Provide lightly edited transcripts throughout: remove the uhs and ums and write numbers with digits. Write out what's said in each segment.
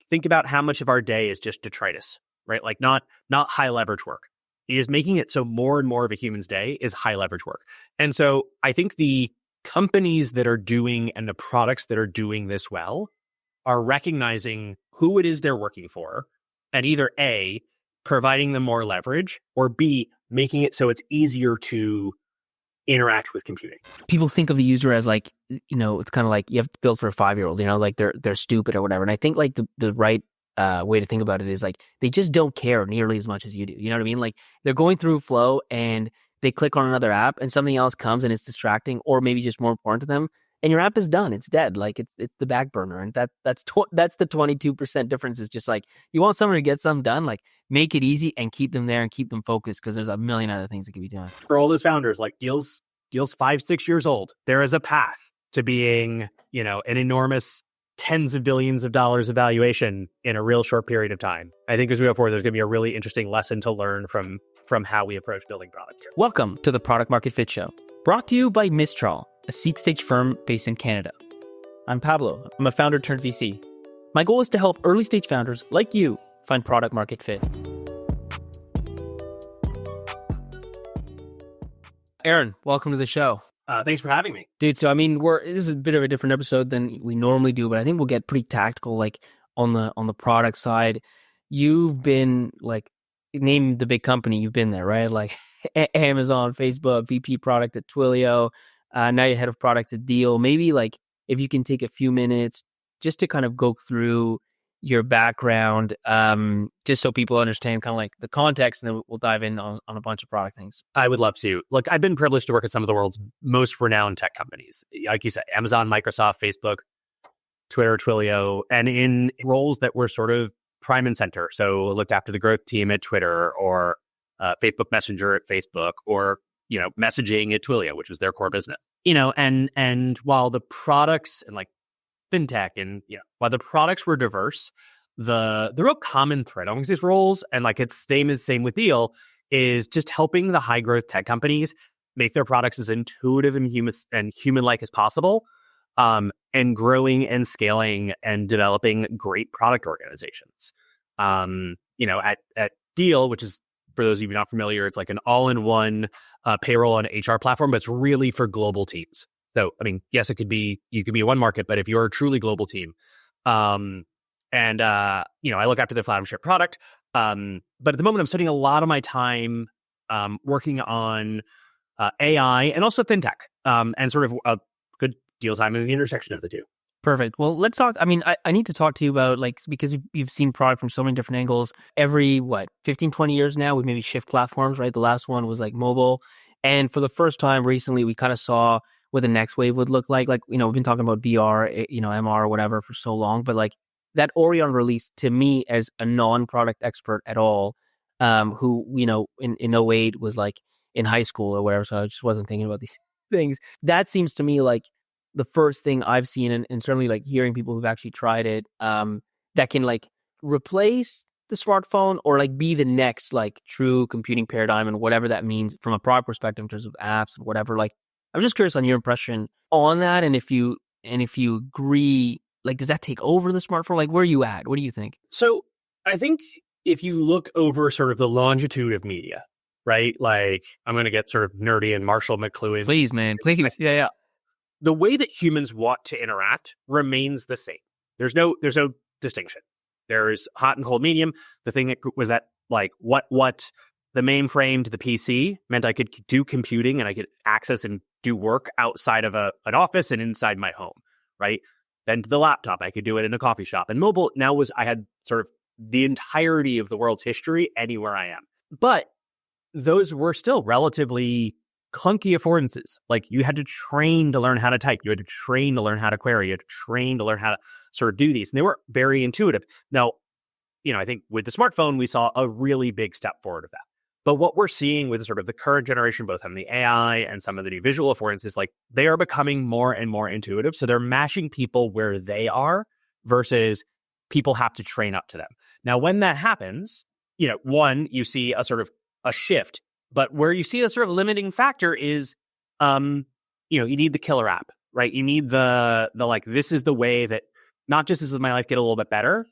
think about how much of our day is just detritus, right? Like not high leverage work. It is making it so more and more of a human's day is high leverage work. And so I think the companies that are doing and the products that are doing this well are recognizing who it is they're working for and either A, providing them more leverage, or B, making it so it's easier to interact with computing. People think of the user as like, it's kind of like you have to build for a 5-year-old, like they're stupid or whatever. And I think like the right way to think about it is like they just don't care nearly as much as you do. You know what I mean? Like they're going through flow and they click on another app and something else comes and it's distracting or maybe just more important to them. And your app is done. It's dead. Like it's the back burner. And that's the 22% difference is just like you want someone to get something done, like make it easy and keep them there and keep them focused because there's a million other things that can be done. For all those founders, like Deel's 5-6 years old. There is a path to being, an enormous tens of billions of dollars of valuation in a real short period of time. I think as we go forward, there's going to be a really interesting lesson to learn from how we approach building product here. Welcome to the Product Market Fit Show, brought to you by Mistral, a seed stage firm based in Canada. I'm Pablo. I'm a founder turned VC. My goal is to help early stage founders like you find product market fit. Aaron, welcome to the show. Thanks for having me. Dude, so this is a bit of a different episode than we normally do, but I think we'll get pretty tactical like on the product side. You've been like, name the big company you've been there, right? Like Amazon, Facebook, VP product at Twilio. Now you're head of product at Deel. Maybe like if you can take a few minutes just to kind of go through your background, just so people understand kind of like the context, and then we'll dive in on a bunch of product things. I would love to. Look, I've been privileged to work at some of the world's most renowned tech companies. Like you said, Amazon, Microsoft, Facebook, Twitter, Twilio, and in roles that were sort of prime and center. So looked after the growth team at Twitter or Facebook Messenger at Facebook or, messaging at Twilio, which was their core business. And while the products and like fintech and, while the products were diverse, the real common thread amongst these roles, and like it's same with Deel, is just helping the high growth tech companies make their products as intuitive and human-like as possible, and growing and scaling and developing great product organizations. At Deel, which is, for those of you not familiar, it's like an all-in-one payroll and HR platform, but it's really for global teams. So, yes, you could be in one market, but if you're a truly global team, I look after the flagship product. But at the moment, I'm spending a lot of my time working on AI and also fintech, and sort of a good deal of time in the intersection of the two. Perfect. Well, let's talk. I need to talk to you about because you've seen product from so many different angles. Every 15, 20 years now, we maybe shift platforms, right? The last one was like mobile. And for the first time recently, we kind of saw what the next wave would look like. Like, we've been talking about VR, MR or whatever for so long, but like that Orion release, to me as a non-product expert at all, who, in 08 was like in high school or whatever. So I just wasn't thinking about these things. That seems to me like the first thing I've seen, and certainly like hearing people who've actually tried it, that can like replace the smartphone or like be the next like true computing paradigm and whatever that means from a product perspective in terms of apps and whatever. Like, I'm just curious on your impression on that, and if you agree, like, does that take over the smartphone? Like, where are you at? What do you think? So I think if you look over sort of the longitude of media, right? Like, I'm going to get sort of nerdy and Marshall McLuhan. Please, man, please. Yeah. The way that humans want to interact remains the same. There's no distinction. There's hot and cold medium. The thing that was that like what the mainframe to the PC meant I could do computing and I could access and do work outside of an office and inside my home, right? Then to the laptop, I could do it in a coffee shop. And mobile now I had sort of the entirety of the world's history anywhere I am. But those were still relatively clunky affordances. Like, you had to train to learn how to type. You had to train to learn how to query. You had to train to learn how to sort of do these. And they were very intuitive. Now, I think with the smartphone, we saw a really big step forward of that. But what we're seeing with sort of the current generation, both on the AI and some of the new visual affordances, like, they are becoming more and more intuitive. So they're mashing people where they are versus people have to train up to them. Now, when that happens, you see a sort of a shift. But where you see a sort of limiting factor is, you need the killer app, right? You need the like, this is the way that not just does my life get a little bit better,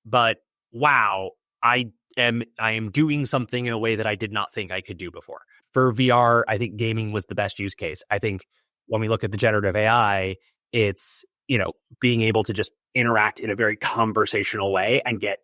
but wow, I am doing something in a way that I did not think I could do before. For VR, I think gaming was the best use case. I think when we look at the generative AI, it's, being able to just interact in a very conversational way and get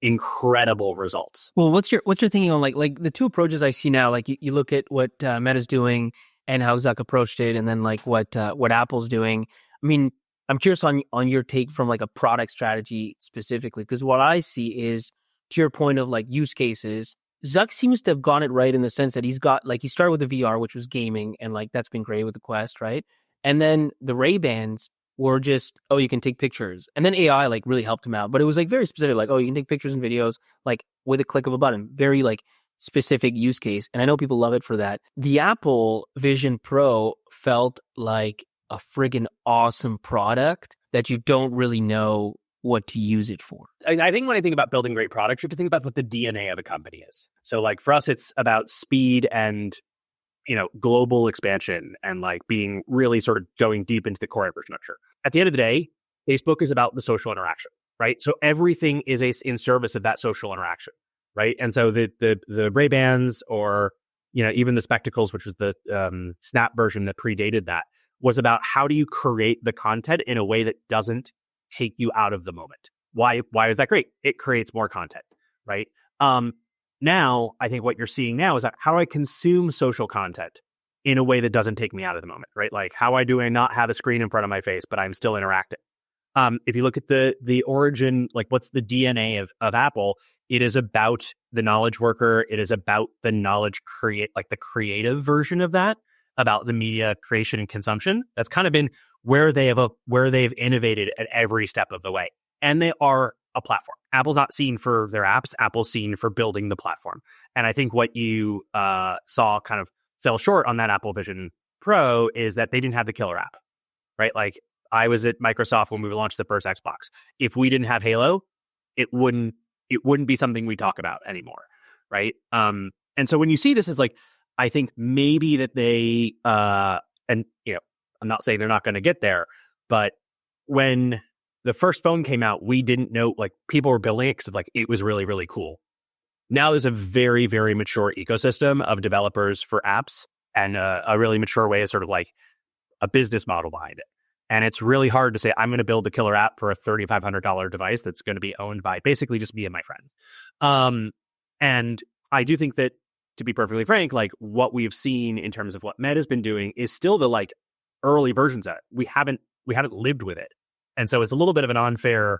incredible results. Well, what's your thinking on like the two approaches I see now? Like you look at what Meta's doing and how Zuck approached it, and then like what Apple's doing. I mean, I'm curious on your take from like a product strategy specifically, because what I see is, to your point of like use cases, Zuck seems to have gotten it right in the sense that he started with the VR, which was gaming, and like that's been great with the Quest, right? And then the Ray-Bans were just, oh, you can take pictures. And then AI like really helped him out. But it was like very specific, like, oh, you can take pictures and videos like with a click of a button. Very like specific use case. And I know people love it for that. The Apple Vision Pro felt like a friggin' awesome product that you don't really know what to use it for. I think when I think about building great products, you have to think about what the DNA of a company is. So like for us, it's about speed and global expansion and like being really sort of going deep into the core infrastructure. At the end of the day, Facebook is about the social interaction, right? So everything is in service of that social interaction, right? And so the Ray-Bans or, even the Spectacles, which was the Snap version that predated that, was about how do you create the content in a way that doesn't take you out of the moment. Why is that great? It creates more content, right? Now, I think what you're seeing now is that how do I consume social content in a way that doesn't take me out of the moment, right? Like how do I not have a screen in front of my face, but I'm still interacting? If you look at the origin, like what's the DNA of Apple, it is about the knowledge worker. It is about the knowledge like the creative version of that, about the media creation and consumption. That's kind of been where they've innovated at every step of the way. And they are a platform. Apple's not seen for their apps. Apple's seen for building the platform. And I think what you saw kind of fell short on that Apple Vision Pro is that they didn't have the killer app, right? Like I was at Microsoft when we launched the first Xbox. If we didn't have Halo, it wouldn't be something we talk about anymore, right? And so when you see this, it's like, I think maybe that they, I'm not saying they're not going to get there, but when the first phone came out, we didn't know, like people were building it because like it was really, really cool. Now there's a very, very mature ecosystem of developers for apps and a really mature way of sort of like a business model behind it. And it's really hard to say, I'm going to build a killer app for a $3,500 device that's going to be owned by basically just me and my friends. And I do think that, to be perfectly frank, like what we've seen in terms of what Meta's been doing is still the like early versions of it. We haven't lived with it. And so it's a little bit of an unfair,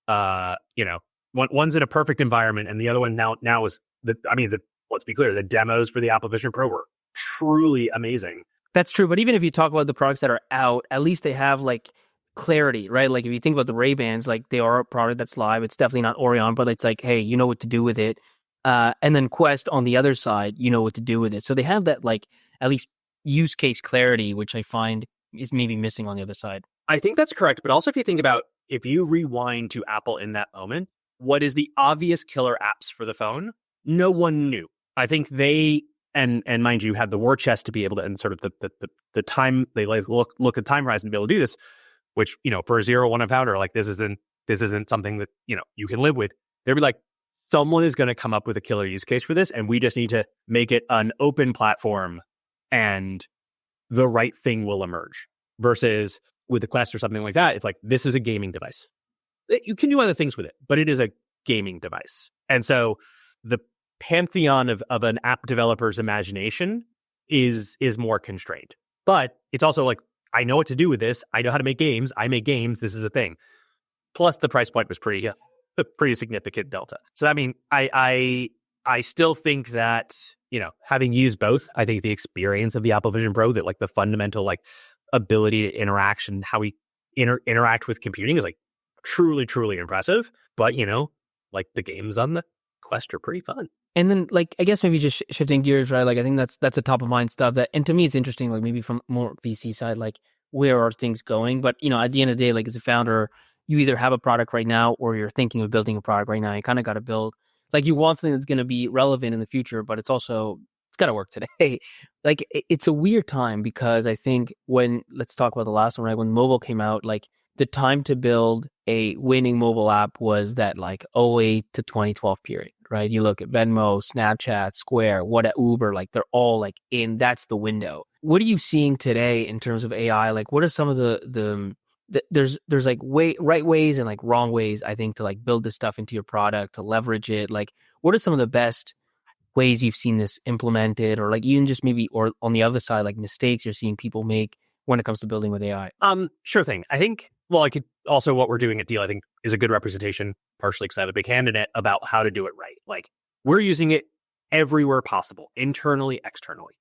one's in a perfect environment and the other one now is let's be clear, the demos for the Apple Vision Pro were truly amazing. That's true. But even if you talk about the products that are out, at least they have like clarity, right? Like if you think about the Ray-Bans, like they are a product that's live. It's definitely not Orion, but it's like, hey, you know what to do with it. And then Quest on the other side, you know what to do with it. So they have that like at least use case clarity, which I find is maybe missing on the other side. I think that's correct. But also if you think about, if you rewind to Apple in that moment, what is the obvious killer apps for the phone? No one knew. I think they, and mind you, had the war chest to be able to, and sort of the time, they like look at time horizon to be able to do this, which, for a 0-1 founder, like this isn't something that, you can live with. They'd be like, someone is going to come up with a killer use case for this, and we just need to make it an open platform and the right thing will emerge. Versus with the Quest or something like that, it's like, this is a gaming device. You can do other things with it, but it is a gaming device. And so the pantheon of an app developer's imagination is more constrained. But it's also like, I know what to do with this. I know how to make games. I make games. This is a thing. Plus the price point was pretty significant delta. So I mean, I still think that, having used both, I think the experience of the Apple Vision Pro, that like the fundamental like ability to interaction, how we interact with computing is like truly, truly impressive. But, like the games on the Quest are pretty fun. And then, like, I guess maybe just shifting gears, right? Like, I think that's a top of mind stuff and to me, it's interesting, like maybe from more VC side, like where are things going? But, at the end of the day, like as a founder, you either have a product right now or you're thinking of building a product right now. You kind of got to build, like you want something that's going to be relevant in the future, but it's got to work today. Like it's a weird time because I think let's talk about the last one, right? When mobile came out, like the time to build a winning mobile app was that like 08 to 2012 period, right? You look at Venmo, Snapchat, Square, Uber, like they're all like that's the window. What are you seeing today in terms of AI? Like what are some of there's like right ways and like wrong ways, I think, to like build this stuff into your product, to leverage it. Like what are some of the best ways you've seen this implemented, or like even just maybe, or on the other side, like mistakes you're seeing people make when it comes to building with AI? Sure thing. I think, well, I could also, what we're doing at Deel, I think, is a good representation, partially because I have a big hand in it, about how to do it right. Like, we're using it everywhere possible, internally, externally.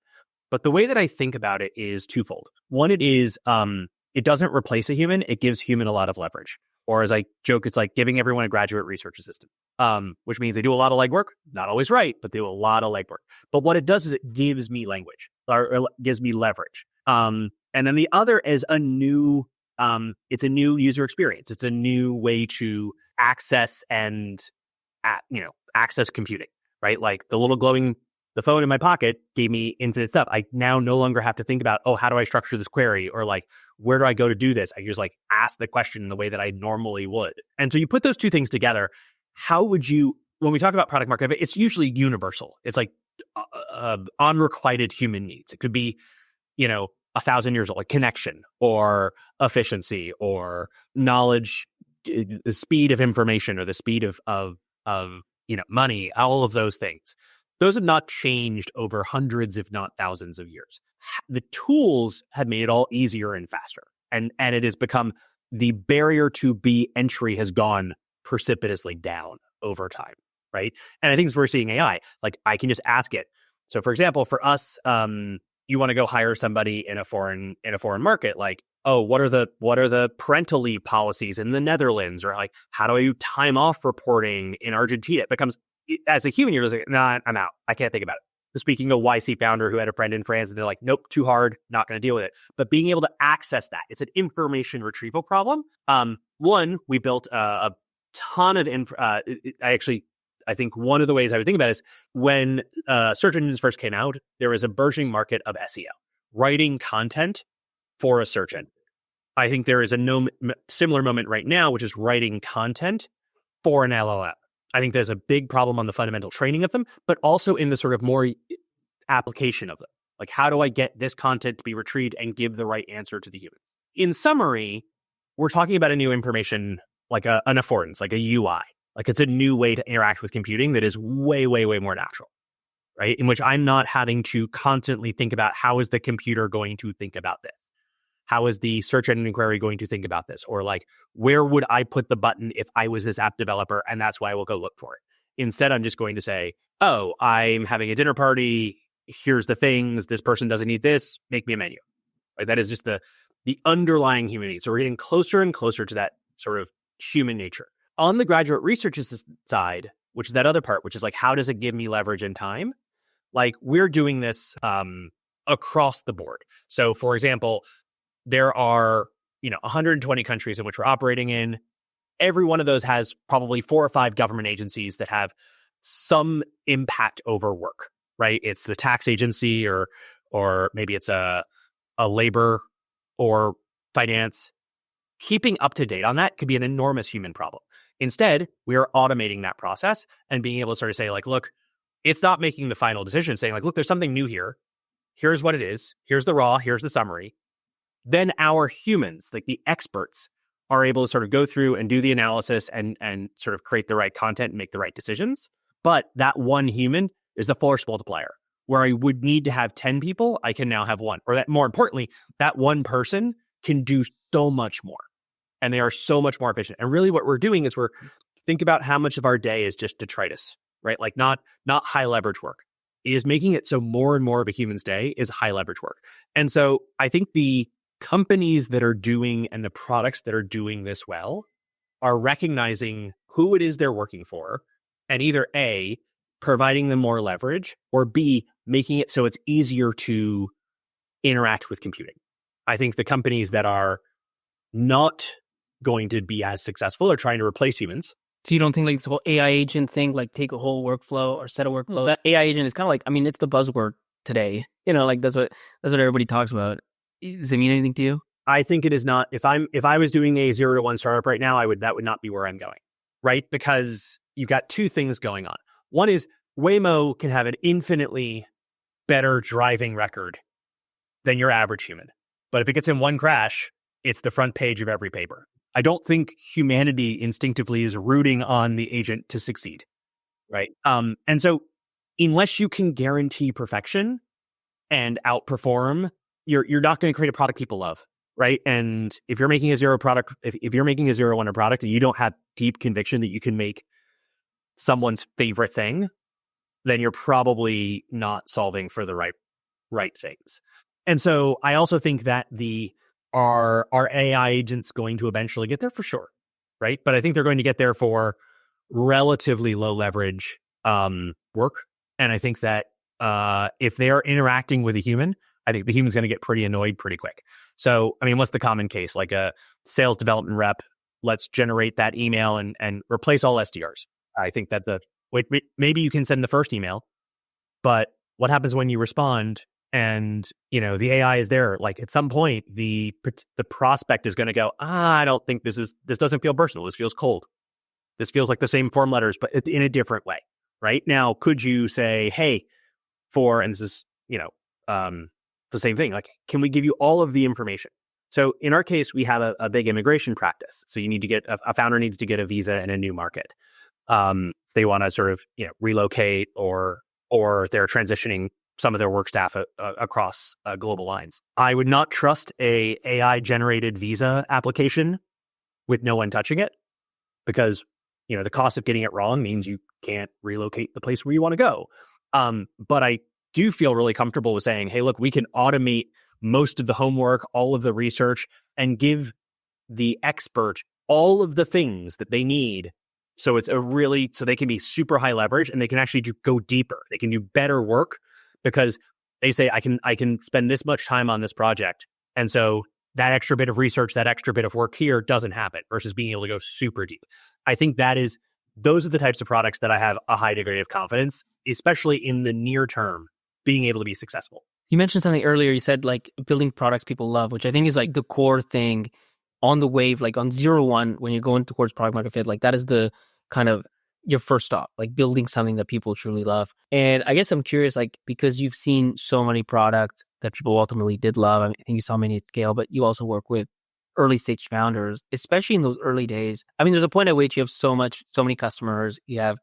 But the way that I think about it is twofold. One, it is, it doesn't replace a human. It gives human a lot of leverage. Or as I joke, it's like giving everyone a graduate research assistant, which means they do a lot of legwork, not always right, but they do a lot of legwork. But what it does is it gives me language, or gives me leverage. And then the other is it's a new user experience. It's a new way to access access computing, right? Like the phone in my pocket gave me infinite stuff. I now no longer have to think about, how do I structure this query? Or like, where do I go to do this? I just like ask the question in the way that I normally would. And so you put those two things together. How would you, when we talk about product market fit, it's usually universal. It's like unrequited human needs. It could be, 1,000 years old, like connection or efficiency or knowledge, the speed of information or the speed of money, all of those things. Those have not changed over hundreds, if not thousands of years. The tools have made it all easier and faster. And it has become, the barrier to entry has gone precipitously down over time, right? And I think we're seeing AI. Like I can just ask it. So for example, for us, you want to go hire somebody in a foreign market, like, what are the parental leave policies in the Netherlands? Or like, how do I do time off reporting in Argentina? It becomes, as a human, you're just like, nah, I'm out. I can't think about it. Speaking of YC founder who had a friend in France, and they're like, nope, too hard, not going to deal with it. But being able to access that, it's an information retrieval problem. One, we built a ton of I think one of the ways I would think about it is when search engines first came out, there was a burgeoning market of SEO, writing content for a search engine. I think there is a similar moment right now, which is writing content for an LLM. I think there's a big problem on the fundamental training of them, but also in the sort of more application of them. Like, how do I get this content to be retrieved and give the right answer to the human? In summary, we're talking about a new information, like an affordance, like a UI. Like it's a new way to interact with computing that is way, way, way more natural, right? In which I'm not having to constantly think about how is the computer going to think about this? How is the search engine query going to think about this? Or like, where would I put the button if I was this app developer? And that's why I will go look for it. Instead, I'm just going to say, I'm having a dinner party. Here's the things. This person doesn't need this. Make me a menu. Right? That is just the underlying human need. So we're getting closer and closer to that sort of human nature. On the graduate research side, which is that other part, which is like, how does it give me leverage and time? Like we're doing this across the board. So for example, there are 120 countries in which we're operating in. Every one of those has probably 4 or 5 government agencies that have some impact over work, right? It's the tax agency or maybe it's a labor or finance. Keeping up to date on that could be an enormous human problem. Instead, we are automating that process and being able to sort of say like, look, it's not making the final decision, saying like, look, there's something new here. Here's what it is. Here's the raw. Here's the summary. Then our humans, like the experts, are able to sort of go through and do the analysis and sort of create the right content and make the right decisions. But that one human is the force multiplier. Where I would need to have 10 people, I can now have one. Or that more importantly, that one person can do so much more. And they are so much more efficient. And really what we're doing is think about how much of our day is just detritus, right? Like not high leverage work. It is making it so more and more of a human's day is high leverage work. And so I think the companies that are doing and the products that are doing this well are recognizing who it is they're working for and either A, providing them more leverage, or B, making it so it's easier to interact with computing. I think the companies that are not going to be as successful are trying to replace humans. So you don't think like this whole AI agent thing, like take a whole workflow or set a workflow? That AI agent is kind of like, I mean, it's the buzzword today. Like that's what everybody talks about. Does it mean anything to you? I think it is not. If I was doing a 0 to 1 startup right now, that would not be where I'm going, right? Because you've got two things going on. One is Waymo can have an infinitely better driving record than your average human. But if it gets in one crash, it's the front page of every paper. I don't think humanity instinctively is rooting on the agent to succeed, right? And so unless you can guarantee perfection and outperform, you're not going to create a product people love, right? And if you're making a zero product, if you're making a 0-1 product and you don't have deep conviction that you can make someone's favorite thing, then you're probably not solving for the right things. And so I also think that are AI agents going to eventually get there? For sure, right? But I think they're going to get there for relatively low leverage work. And I think that if they are interacting with a human, I think the human's going to get pretty annoyed pretty quick. So, I mean, what's the common case? Like a sales development rep, let's generate that email and replace all SDRs. I think that's maybe you can send the first email, but what happens when you respond and, the AI is there? Like at some point, the prospect is going to go, I don't think this doesn't feel personal. This feels cold. This feels like the same form letters, but in a different way, right? Now, could you say, hey, and this is, the same thing, like, can we give you all of the information? So in our case, we have a big immigration practice. So you need to get, a founder needs to get a visa in a new market. They want to sort of, relocate or they're transitioning some of their work staff across global lines. I would not trust a AI generated visa application with no one touching it, because, the cost of getting it wrong means you can't relocate the place where you want to go. But I do feel really comfortable with saying, hey, look, we can automate most of the homework, all of the research, and give the expert all of the things that they need. So so they can be super high leverage and they can actually go deeper. They can do better work because they say, I can spend this much time on this project. And so that extra bit of research, that extra bit of work here doesn't happen, versus being able to go super deep. I think those are the types of products that I have a high degree of confidence, especially in the near term, being able to be successful. You mentioned something earlier. You said like building products people love, which I think is like the core thing on the wave, like on 0-1, when you're going towards product market fit, like that is the kind of your first stop, like building something that people truly love. And I guess I'm curious, like, because you've seen so many products that people ultimately did love. I think you saw many at scale, but you also work with early stage founders, especially in those early days. I mean, there's a point at which you have so many customers, you have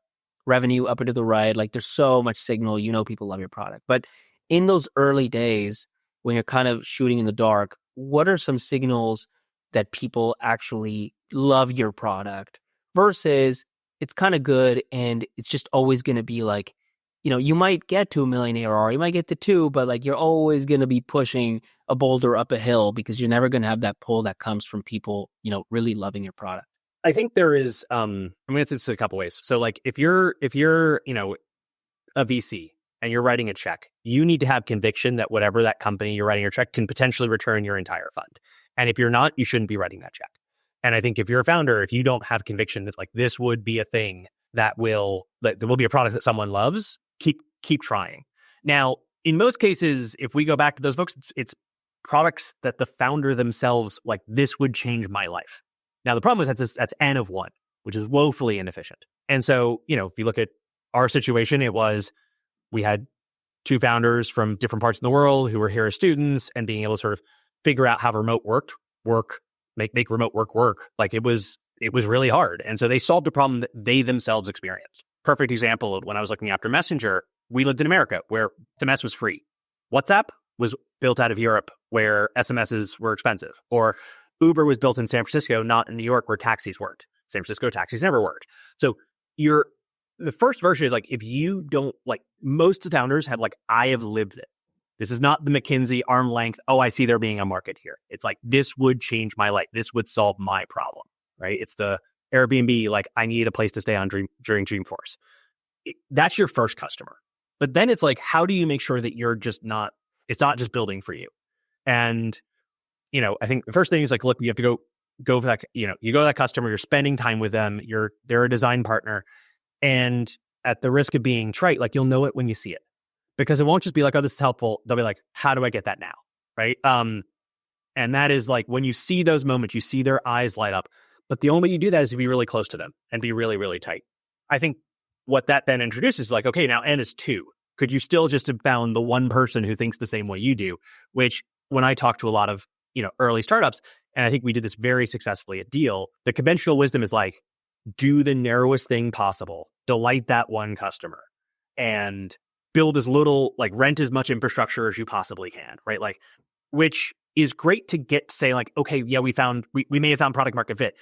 revenue up and to the right, like there's so much signal, people love your product. But in those early days, when you're kind of shooting in the dark, what are some signals that people actually love your product versus it's kind of good and it's just always going to be like, you might get to $1 million ARR, you might get to 2, but like you're always going to be pushing a boulder up a hill because you're never going to have that pull that comes from people, really loving your product. I think there is, it's a couple ways. So like if you're, a VC and you're writing a check, you need to have conviction that whatever that company you're writing your check can potentially return your entire fund. And if you're not, you shouldn't be writing that check. And I think if you're a founder, if you don't have conviction that like this would be a thing there will be a product that someone loves, keep trying. Now, in most cases, if we go back to those books, it's products that the founder themselves, like, this would change my life. Now, the problem is that's N of 1, which is woefully inefficient. And so, if you look at our situation, we had 2 founders from different parts of the world who were here as students, and being able to sort of figure out how remote make remote work. Like it was really hard. And so they solved a problem that they themselves experienced. Perfect example of when I was looking after Messenger, we lived in America where SMS was free. WhatsApp was built out of Europe where SMSs were expensive. Or Uber was built in San Francisco, not in New York where taxis worked. San Francisco taxis never worked. So the first version is like, if you don't, like, most of the founders have like, I have lived it. This is not the McKinsey arm length, oh, I see there being a market here. It's like, this would change my life. This would solve my problem, right? It's the Airbnb, like, I need a place to stay on during Dreamforce. That's your first customer. But then it's like, how do you make sure that it's not just building for you? And, I think the first thing is like, look, you have to go for that, you go to that customer, you're spending time with them, they're a design partner. And at the risk of being trite, like, you'll know it when you see it. Because it won't just be like, oh, this is helpful. They'll be like, how do I get that now? Right. And that is like when you see those moments, you see their eyes light up. But the only way you do that is to be really close to them and be really, really tight. I think what that then introduces is like, okay, now N is 2. Could you still just have found the one person who thinks the same way you do? Which when I talk to a lot of, early startups, and I think we did this very successfully at Deel, the conventional wisdom is like, do the narrowest thing possible, delight that one customer, and build as little, like rent as much infrastructure as you possibly can, right? Like, which is great to get to say like, okay, yeah, we may have found product market fit,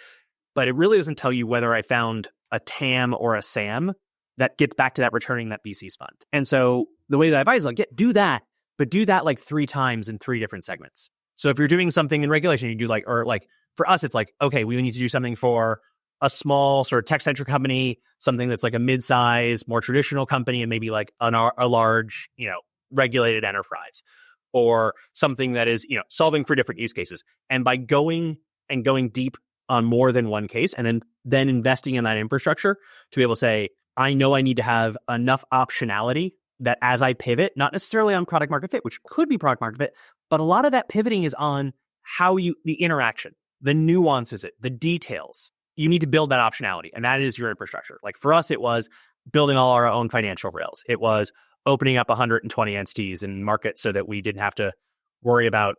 but it really doesn't tell you whether I found a TAM or a SAM that gets back to that returning that VC's fund. And so the way that I advise is like, do that, but do that like 3 times in 3 different segments. So if you're doing something in regulation, you do like, or like for us, it's like, okay, we need to do something for a small sort of tech-centric company, something that's like a mid-size, more traditional company, and maybe like a large, regulated enterprise, or something that is, solving for different use cases. And by going deep on more than one case, and then investing in that infrastructure to be able to say, I know I need to have enough optionality that as I pivot, not necessarily on product market fit, which could be product market fit, but a lot of that pivoting is on the interaction, the nuances, the details. You need to build that optionality, and that is your infrastructure. Like for us, it was building all our own financial rails. It was opening up 120 entities in markets so that we didn't have to worry about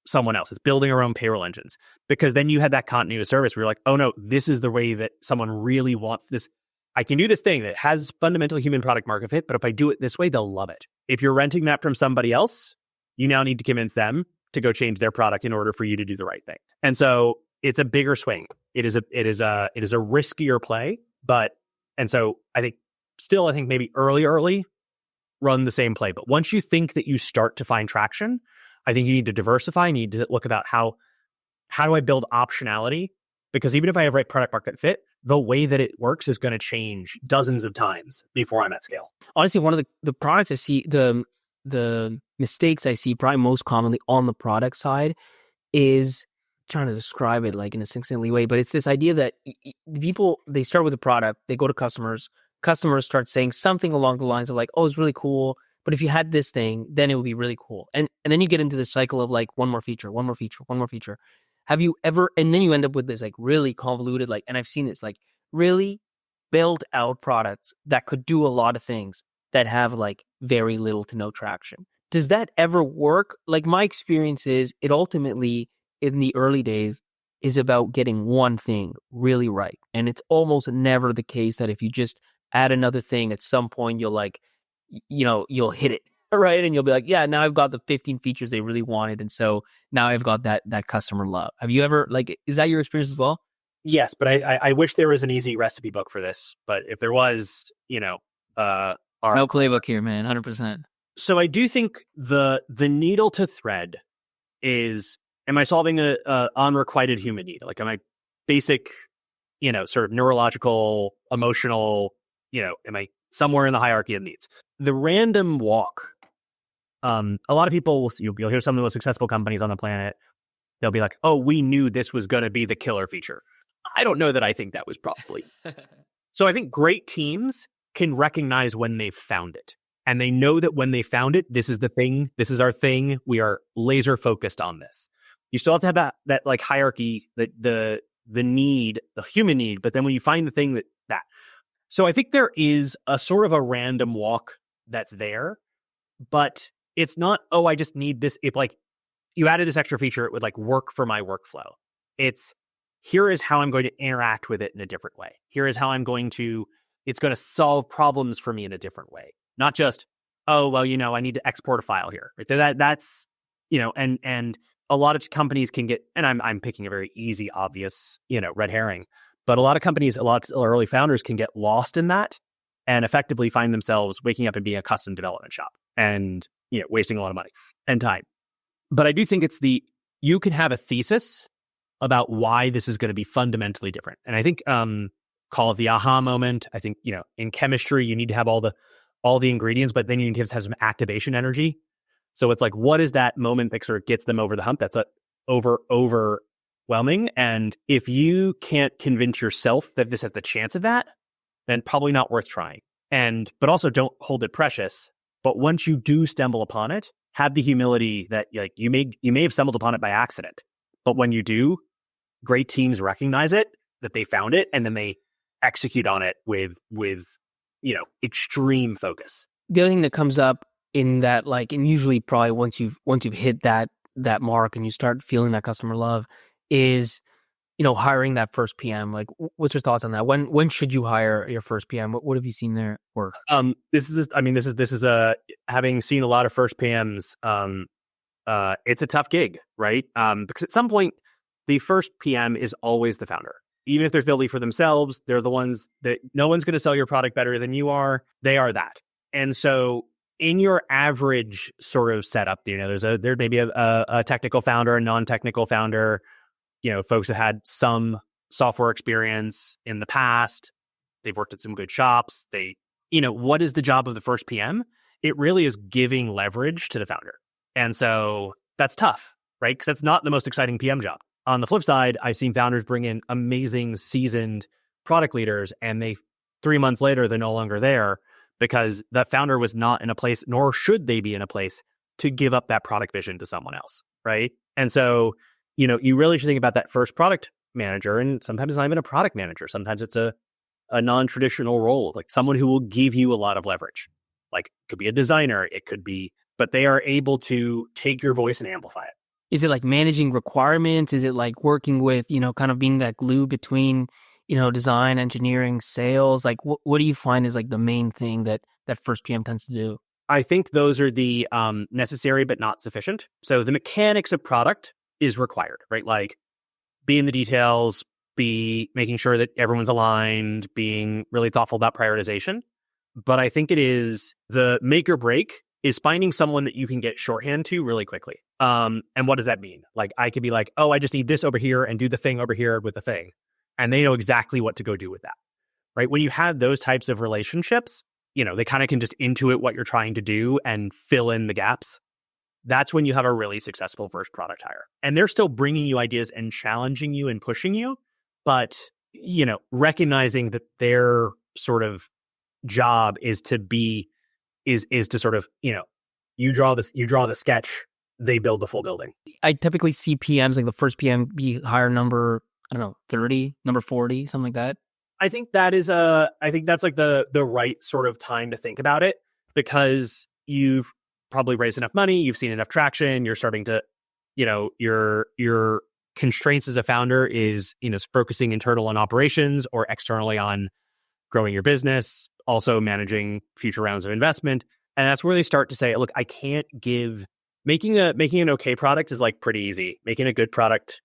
someone else. It's building our own payroll engines, because then you had that continuity of service where you're like, oh no, this is the way that someone really wants this. I can do this thing that has fundamental human product market fit, but if I do it this way, they'll love it. If you're renting that from somebody else, you now need to convince them to go change their product in order for you to do the right thing. And so it's a bigger swing. It is a riskier play, and so I think maybe early run the same play. But once you think that you start to find traction, I think you need to diversify. You need to look about how do I build optionality? Because even if I have right product market fit, the way that it works is going to change dozens of times before I'm at scale. Honestly, one of the products I see, the mistakes I see probably most commonly on the product side is trying to describe it like in a succinctly way, but it's this idea that people, they start with a product, they go to customers start saying something along the lines of like, oh, it's really cool, but if you had this thing, then it would be really cool. And then you get into this cycle of like one more feature. Have you ever, and then you end up with this like really convoluted, like, and I've seen this like really built out products that could do a lot of things that have like very little to no traction. Does that ever work? Like my experience is it ultimately in the early days is about getting one thing really right. And it's almost never the case that if you just add another thing at some point, you'll like, you'll hit it. Right. And you'll be like, yeah, now I've got the 15 features they really wanted. And so now I've got that customer love. Have you ever, like, is that your experience as well? Yes, but I wish there was an easy recipe book for this. But if there was, no playbook here, man, 100%. So I do think the needle to thread is, am I solving a unrequited human need? Like, am I basic, sort of neurological, emotional, am I somewhere in the hierarchy of needs? The random walk. A lot of people, you'll hear some of the most successful companies on the planet. They'll be like, oh, we knew this was going to be the killer feature. I don't know that I think that was probably. So I think great teams can recognize when they've found it. And they know that when they found it, this is the thing. This is our thing. We are laser focused on this. You still have to have that like hierarchy, the need, the human need. But then when you find the thing that. So I think there is a sort of a random walk that's there, but it's not, oh, I just need this. If like you added this extra feature, it would like work for my workflow. It's here is how I'm going to interact with it in a different way. Here is how it's going to solve problems for me in a different way. Not just, oh, well, I need to export a file here. Right? That's, and a lot of companies can get, and I'm picking a very easy, obvious, red herring, but a lot of companies, a lot of early founders can get lost in that and effectively find themselves waking up and being a custom development shop and, wasting a lot of money and time. But I do think you can have a thesis about why this is going to be fundamentally different. And I think, call it the aha moment. I think, in chemistry, you need to have all the ingredients, but then you need to have some activation energy. So it's like, what is that moment that sort of gets them over the hump? That's overwhelming. And if you can't convince yourself that this has the chance of that, then probably not worth trying. But also don't hold it precious. But once you do stumble upon it, have the humility that like you may have stumbled upon it by accident, but when you do, great teams recognize it, that they found it, and then they execute on it with extreme focus. The other thing that comes up in that, like, and usually probably once you've hit that mark and you start feeling that customer love, is hiring that first PM. Like, what's your thoughts on that? When should you hire your first PM? What have you seen there work? This is having seen a lot of first PMs. It's a tough gig, right? Because at some point, the first PM is always the founder. Even if they're building for themselves, they're the ones that no one's going to sell your product better than you are. They are that. And so in your average sort of setup, there may be a technical founder, a non-technical founder, folks that had some software experience in the past. They've worked at some good shops. What is the job of the first PM? It really is giving leverage to the founder. And so that's tough, right? Because that's not the most exciting PM job. On the flip side, I've seen founders bring in amazing, seasoned product leaders, and 3 months later, they're no longer there because that founder was not in a place, nor should they be in a place, to give up that product vision to someone else, right? And so, you really should think about that first product manager, and sometimes it's not even a product manager. Sometimes it's a non-traditional role, like someone who will give you a lot of leverage. Like, it could be a designer, it could be, but they are able to take your voice and amplify it. Is it like managing requirements? Is it like working with, kind of being that glue between, design, engineering, sales? Like, what do you find is like the main thing that first PM tends to do? I think those are the necessary but not sufficient. So the mechanics of product is required, right? Like, be in the details, be making sure that everyone's aligned, being really thoughtful about prioritization. But I think it is the make or break is finding someone that you can get shorthand to really quickly. And what does that mean? Like, I could be like, oh, I just need this over here and do the thing over here with the thing. And they know exactly what to go do with that, right? When you have those types of relationships, they kind of can just intuit what you're trying to do and fill in the gaps. That's when you have a really successful first product hire. And they're still bringing you ideas and challenging you and pushing you, but, recognizing that their sort of job is to sort of, you draw the sketch, they build the full building. I typically see PMs, like the first PM be higher number, 30, number 40, something like that. I think that's like the right sort of time to think about it, because you've probably raised enough money, you've seen enough traction, you're starting to, your constraints as a founder is, focusing internal on operations or externally on growing your business, also managing future rounds of investment. And that's where they start to say, look, I can't making an okay product is like pretty easy. Making a good product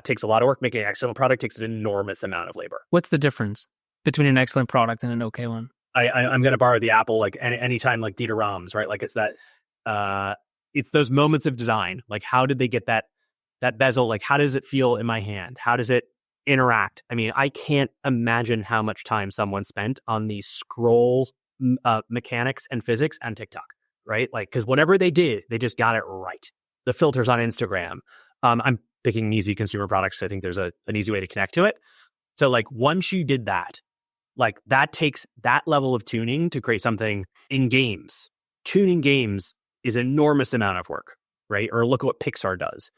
takes a lot of work. Making an excellent product takes an enormous amount of labor. What's the difference between an excellent product and an okay one? I'm going to borrow the Apple, like anytime, like Dieter Rams, right? Like, it's that, it's those moments of design. Like, how did they get that bezel? Like, how does it feel in my hand? How does it interact? I mean, I can't imagine how much time someone spent on these scrolls, mechanics and physics and TikTok, right? Like, because whatever they did, they just got it right. The filters on Instagram. I'm picking easy consumer products. I think there's an easy way to connect to it. So, like, once you did that, like, that takes that level of tuning to create something in games. Tuning games is an enormous amount of work, right? Or look at what Pixar does.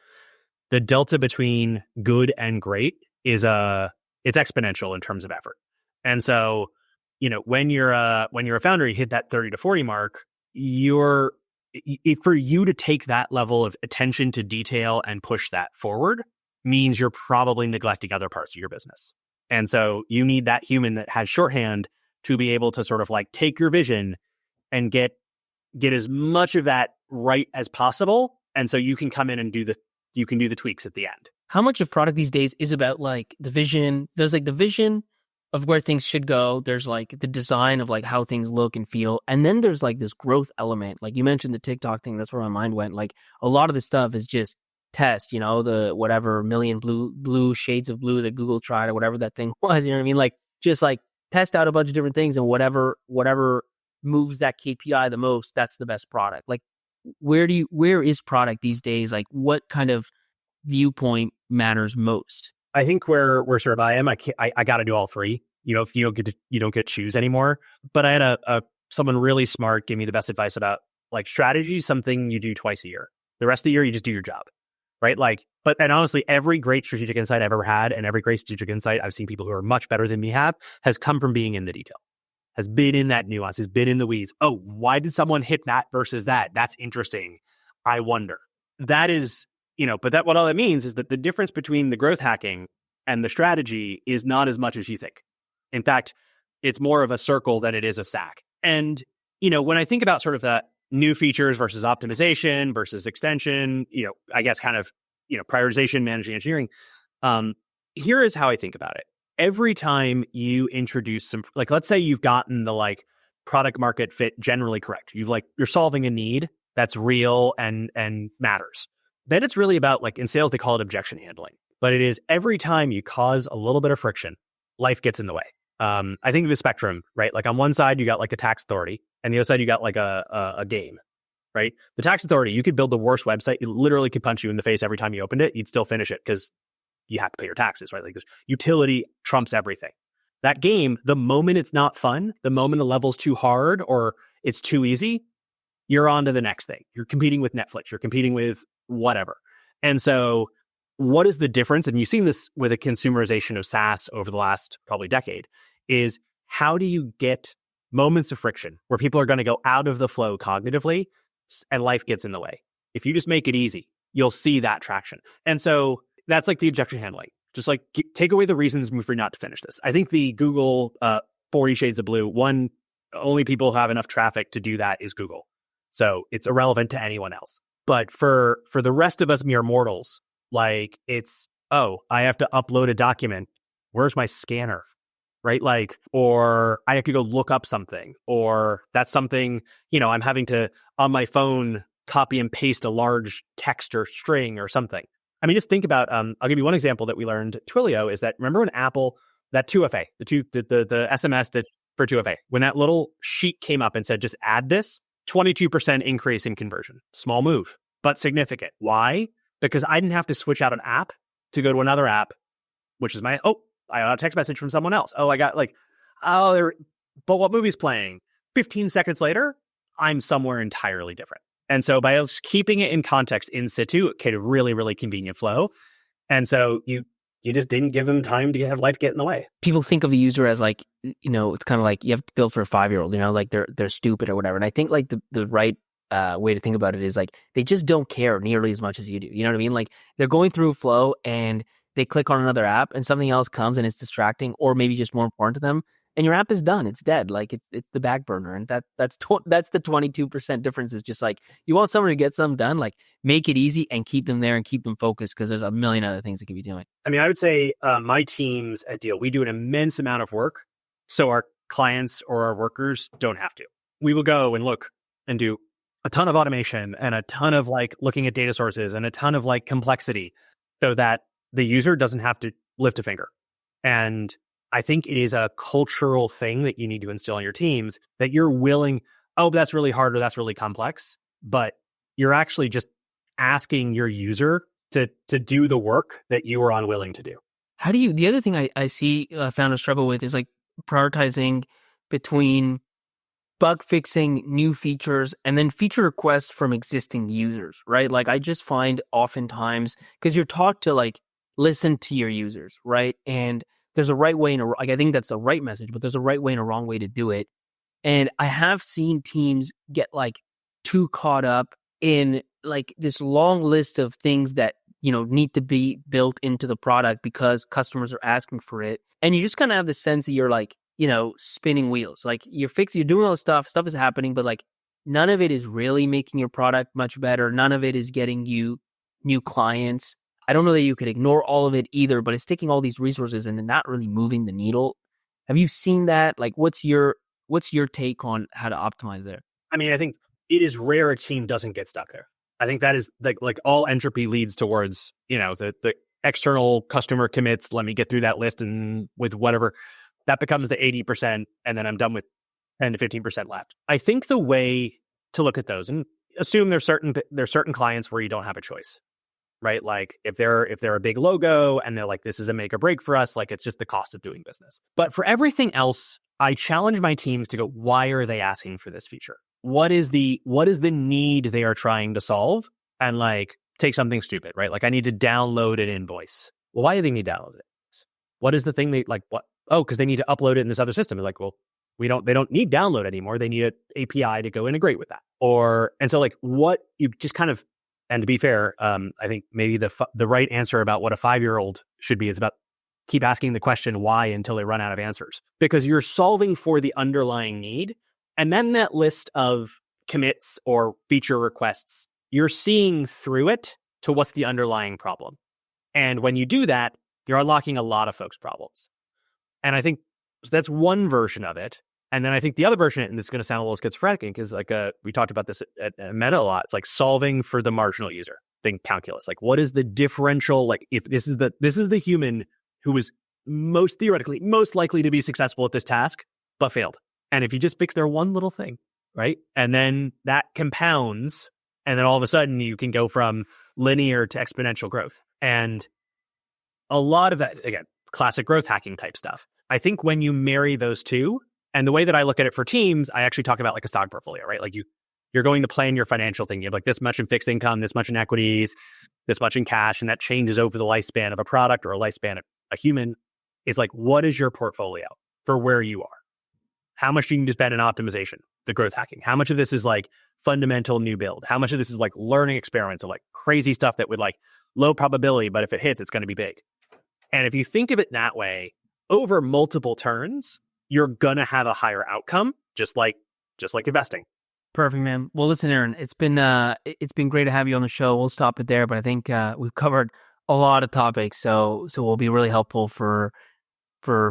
The delta between good and great is it's exponential in terms of effort. And so, when you're a founder, you hit that 30 to 40 mark, for you to take that level of attention to detail and push that forward means you're probably neglecting other parts of your business. And so you need that human that has shorthand to be able to sort of like take your vision and get as much of that right as possible. And so you can come in and do the tweaks at the end. How much of product these days is about like the vision? There's like the vision of where things should go. There's like the design of like how things look and feel. And then there's like this growth element. Like you mentioned the TikTok thing. That's where my mind went. Like a lot of this stuff is just test, the whatever million blue shades of blue that Google tried or whatever that thing was. You know what I mean? Like just like test out a bunch of different things, and whatever moves that KPI the most, that's the best product. Like where is product these days? Like what kind of viewpoint matters most? I think where sort of I am, I got to do all three. If you don't get to choose anymore. But I had someone really smart give me the best advice about Like strategy is something you do twice a year. The rest of the year, you just do your job, right? And honestly, every great strategic insight I've ever had and every great strategic insight I've seen people who are much better than me have has come from being in the detail, has been in that nuance, has been in the weeds. Oh, why did someone hit that versus that? That's interesting. I wonder. That is, but what all that means is that the difference between the growth hacking and the strategy is not as much as you think. In fact, it's more of a circle than it is a sack. And, when I think about sort of the new features versus optimization versus extension, I guess kind of, prioritization, managing engineering, here is how I think about it. Every time you introduce some, let's say you've gotten the product market fit generally correct. You're solving a need that's real and matters. Then it's really about, in sales, they call it objection handling. But it is every time you cause a little bit of friction, life gets in the way. I think of the spectrum, right? On one side, you got a tax authority, and the other side, you got a game, right? The tax authority, you could build the worst website. It literally could punch you in the face every time you opened it. You'd still finish it because you have to pay your taxes, right? This utility trumps everything. That game, the moment it's not fun, the moment the level's too hard or it's too easy, you're on to the next thing. You're competing with Netflix. You're competing with whatever. And so what is the difference? And you've seen this with a consumerization of SaaS over the last probably decade, is how do you get moments of friction where people are going to go out of the flow cognitively and life gets in the way? If you just make it easy, you'll see that traction. And so that's the objection handling. Just take away the reasons for you not to finish this. I think the Google 40 Shades of Blue, only people who have enough traffic to do that is Google. So it's irrelevant to anyone else. But for the rest of us mere mortals, it's, I have to upload a document. Where's my scanner? Right? Or I have to go look up something, or that's something, I'm having to, on my phone, copy and paste a large text or string or something. I mean, just think about, I'll give you one example that we learned at Twilio is that, remember when Apple, that 2FA, the SMS that for 2FA, when that little sheet came up and said, just add this, 22% increase in conversion. Small move, but significant. Why? Because I didn't have to switch out an app to go to another app, which is I got a text message from someone else. I got but what movie's playing? 15 seconds later, I'm somewhere entirely different. And so by us keeping it in context in situ, it created a really, really convenient flow. And so you just didn't give them time to have life get in the way. People think of the user as it's kind of you have to build for a 5-year-old, they're stupid or whatever. And I think the right way to think about it is they just don't care nearly as much as you do. You know what I mean? They're going through a flow and they click on another app and something else comes and it's distracting or maybe just more important to them. And your app is done. It's dead. It's the back burner. And that's the 22% difference is just you want someone to get something done, make it easy and keep them there and keep them focused because there's a million other things they could be doing. I mean, I would say my teams at Deel, we do an immense amount of work so our clients or our workers don't have to. We will go and look and do a ton of automation and a ton of looking at data sources and a ton of complexity so that the user doesn't have to lift a finger. And I think it is a cultural thing that you need to instill in your teams that you're willing, that's really hard or that's really complex, but you're actually just asking your user to do the work that you are unwilling to do. The other thing I see founders struggle with is prioritizing between bug fixing, new features, and then feature requests from existing users, right? I just find oftentimes, because you're taught to listen to your users, right? And there's a right way and I think that's the right message, but there's a right way and a wrong way to do it. And I have seen teams get too caught up in this long list of things that, need to be built into the product because customers are asking for it. And you just kind of have the sense that you're spinning wheels. You're doing all this stuff is happening, but none of it is really making your product much better. None of it is getting you new clients. I don't know that you could ignore all of it either, but it's taking all these resources and not really moving the needle. Have you seen that? What's your take on how to optimize there? I mean, I think it is rare a team doesn't get stuck there. I think that is all entropy leads towards, the external customer commits. Let me get through that list and with whatever that becomes the 80%. And then I'm done with 10 to 15% left. I think the way to look at those and assume there's certain clients where you don't have a choice. Right? If they're a big logo and they're this is a make or break for us, it's just the cost of doing business. But for everything else, I challenge my teams to go, why are they asking for this feature? what is the need they are trying to solve? And like, take something stupid, right? Like I need to download an invoice. Well, why do they need to download it? What is the thing they like? What? Oh, because they need to upload it in this other system. They're like, well, they don't need download anymore. They need an API to go integrate with that. And so like what you just kind of, and to be fair, I think maybe the right answer about what a 5-year-old should be is about keep asking the question why until they run out of answers, because you're solving for the underlying need. And then that list of commits or feature requests, you're seeing through it to what's the underlying problem. And when you do that, you're unlocking a lot of folks' problems. And I think that's one version of it. And then I think the other version, and this is going to sound a little schizophrenic because like we talked about this at Meta a lot. It's like solving for the marginal user. Think calculus. Like what is the differential? Like if this is the human who is most likely to be successful at this task, but failed. And if you just fix their one little thing, right? And then that compounds, and then all of a sudden you can go from linear to exponential growth. And a lot of that, again, classic growth hacking type stuff. I think when you marry those two, and the way that I look at it for teams, I actually talk about like a stock portfolio, right? Like you're going to plan your financial thing. You have like this much in fixed income, this much in equities, this much in cash, and that changes over the lifespan of a product or a lifespan of a human. It's like, what is your portfolio for where you are? How much do you need to spend in optimization, the growth hacking? How much of this is like fundamental new build? How much of this is like learning experiments of like crazy stuff that would like low probability, but if it hits, it's going to be big. And if you think of it that way, over multiple turns, you're going to have a higher outcome, just like investing. Perfect, man. Well, listen, Aaron, it's been great to have you on the show. We'll stop it there, but I think we've covered a lot of topics, so it will be really helpful for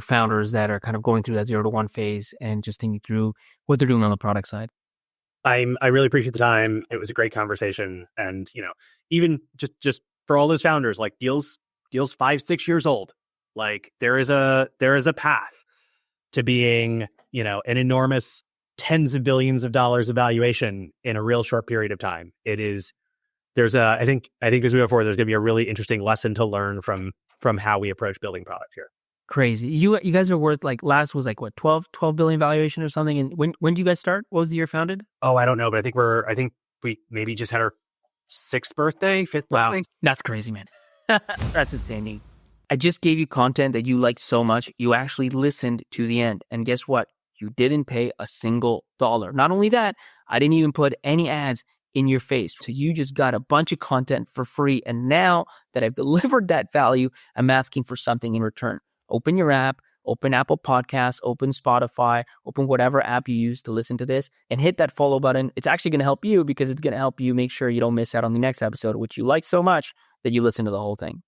founders that are kind of going through that 0 to 1 phase and just thinking through what they're doing on the product side. I really appreciate the time. It was a great conversation, and even just for all those founders, like Deel's 5-6 years old. Like there is a path to being an enormous tens of billions of dollars of valuation in a real short period of time. I think as we go forward, there's going to be a really interesting lesson to learn from how we approach building product here. Crazy. You guys are worth like last was like what 12 billion valuation or something. And when do you guys start? What was the year founded? Oh, I don't know, but I think we maybe just had our 5th birthday. Wow, that's crazy, man. That's insane. I just gave you content that you liked so much. You actually listened to the end. And guess what? You didn't pay a single dollar. Not only that, I didn't even put any ads in your face. So you just got a bunch of content for free. And now that I've delivered that value, I'm asking for something in return. Open your app, open Apple Podcasts, open Spotify, open whatever app you use to listen to this, and hit that follow button. It's actually going to help you because it's going to help you make sure you don't miss out on the next episode, which you like so much that you listen to the whole thing.